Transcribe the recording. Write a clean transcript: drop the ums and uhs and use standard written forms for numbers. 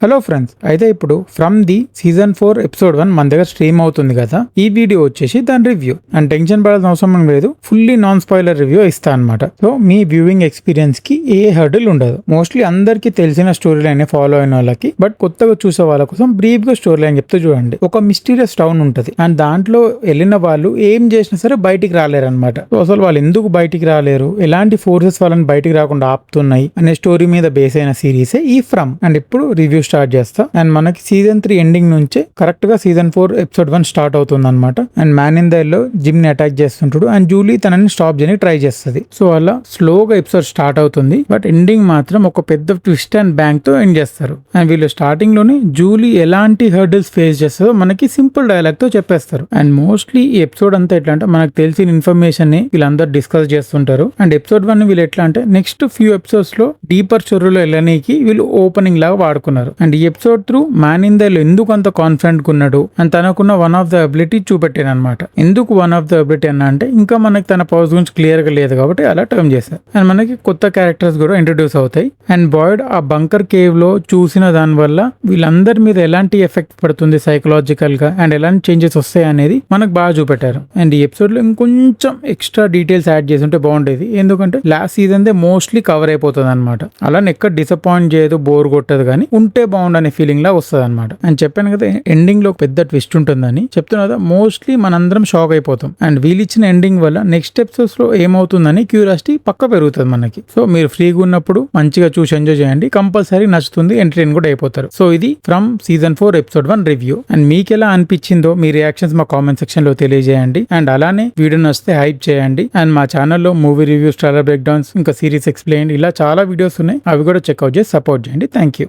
Hello friends, అయితే ఇప్పుడు from the season 4 episode 1 మన దగ్గర స్ట్రీమ్ అవుతుంది కదా. ఈ వీడియో వచ్చేసి దాని రివ్యూ అండ్ టెన్షన్ పడాల్సిన అవసరం లేదు. ఫుల్లీ నాన్ స్పాయిలర్ రివ్యూ ఇస్తా అనమాట. సో మీ వ్యూవింగ్ ఎక్స్పీరియన్స్ కి ఏ హర్డిల్ ఉండదు. మోస్ట్లీ అందరికి తెలిసిన స్టోరీ లైన్ ఫాలో అయిన వాళ్ళకి, బట్ కొత్తగా చూసే వాళ్ళ కోసం బ్రీఫ్ గా స్టోరీ లైన్ చెప్తే చూడండి. ఒక మిస్టీరియస్ టౌన్ ఉంటది అండ్ దాంట్లో వెళ్ళిన వాళ్ళు ఏం చేసినా సరే బయటికి రాలేరు అనమాట. సో అసలు వాళ్ళు ఎందుకు బయటికి రాలేరు, ఎలాంటి ఫోర్సెస్ వాళ్ళని బయటికి రాకుండా ఆపుతున్నాయి అనే స్టోరీ మీద బేస్ అయిన సిరీసే ఈ ఫ్రమ్. అండ్ ఇప్పుడు రివ్యూ స్టార్ట్ చేస్తా. అండ్ మనకి సీజన్ 3 ఎండింగ్ నుంచే కరెక్ట్ గా సీజన్ 4 ఎపిసోడ్ 1 స్టార్ట్ అవుతుంది అనమాట. And man in the low gym ని అటాక్ చేస్తుంటాడు అండ్ జూలీ తనని స్టాప్ చేయడానికి ట్రై చేస్తుంది. సో అలా స్లోగా ఎపిసోడ్ స్టార్ట్ అవుతుంది, బట్ ఎండింగ్ మాత్రం ఒక పెద్ద ట్విస్ట్ అండ్ బ్యాంగ్ తో ఎండ్ చేస్తారు. అండ్ వీళ్ళు స్టార్టింగ్ లోనే జూలీ ఎలాంటి హర్డిల్స్ ఫేస్ చేస్తుందో మనకి సింపుల్ డైలాగ్ తో చెప్పేస్తారు. అండ్ మోస్ట్లీ ఈ ఎపిసోడ్ అంతా ఎట్లా అంటే మనకు తెలిసిన ఇన్ఫర్మేషన్ ని వీళ్ళందరూ డిస్కస్ చేస్తుంటారు. అండ్ ఎపిసోడ్ 1 వీళ్ళు ఎట్లా అంటే నెక్స్ట్ ఫ్యూ ఎపిసోడ్స్ లో డీపర్ స్టోరీలో వెళ్ళడానికి వీళ్ళు ఓపెనింగ్ లాగా వాడుకున్నారు. అండ్ ఈ episode through man in the ఎందుకు అంత కాన్ఫిడెంట్ ఉన్నాడు అండ్ తనకున్న వన్ ఆఫ్ ద అబిలిటీ చూపెట్టాను అనమాట. ఎందుకు వన్ ఆఫ్ ద అబిలిటీ అన్న అంటే ఇంకా మనకి తన పవర్స్ గురించి క్లియర్ గా లేదు కాబట్టి అలా టర్మ్ చేశారు. అండ్ మనకి కొత్త క్యారెక్టర్స్ కూడా ఇంట్రడ్యూస్ అవుతాయి. అండ్ బాయిడ్ ఆ బంకర్ కేవ్ లో చూసిన దాని వల్ల వీళ్ళందరి మీద ఎలాంటి ఎఫెక్ట్ పడుతుంది సైకలాజికల్ గా అండ్ ఎలాంటి చేంజెస్ వస్తాయి అనేది మనకు బాగా చూపెట్టారు. అండ్ ఈ ఎపిసోడ్ లో ఇంకొంచెం ఎక్స్ట్రా డీటెయిల్స్ యాడ్ చేసి ఉంటే బాగుండేది. ఎందుకంటే last season they mostly cover అయిపోతుంది అనమాట. అలా ఎక్కడ డిసప్పాయింట్ చేయదు, బోర్ కొట్టదు, కానీ ఉంటే బాగుండనే ఫీలింగ్ లా వస్తుంది అనమాట. అండ్ చెప్పాను కదా ఎండింగ్ లో పెద్ద ట్విస్ట్ ఉంటుందని. చెప్తున్నా కదా, మోస్ట్లీ మనందరం షాక్ అయిపోతాం. అండ్ వీళ్ళు ఇచ్చిన ఎండింగ్ వల్ల నెక్స్ట్ ఎపిసోడ్స్ లో ఏమవుతుందని క్యూరియాసిటీ పక్క పెరుగుతుంది మనకి. సో మీరు ఫ్రీగా ఉన్నప్పుడు మంచిగా చూసి ఎంజాయ్ చేయండి. కంపల్సరీ నచ్చుతుంది, ఎంటర్టైన్ కూడా అయిపోతారు. సో ఇది from season 4 episode 1 review. And మీకు ఎలా అనిపించిందో మీ రియాక్షన్స్ మా కామెంట్ సెక్షన్ లో తెలియజేయండి. అండ్ అలానే వీడియో నచ్చితే హైప్ చేయండి. అండ్ మా ఛానల్లో movie reviews, trailer break downs, ఇంకా సిరీస్ ఎక్స్ప్లెయిన్ ఇలా చాలా వీడియోస్ ఉన్నాయి. అవి కూడా చెక్అవుట్ చేసి సపోర్ట్ చేయండి. Thank you.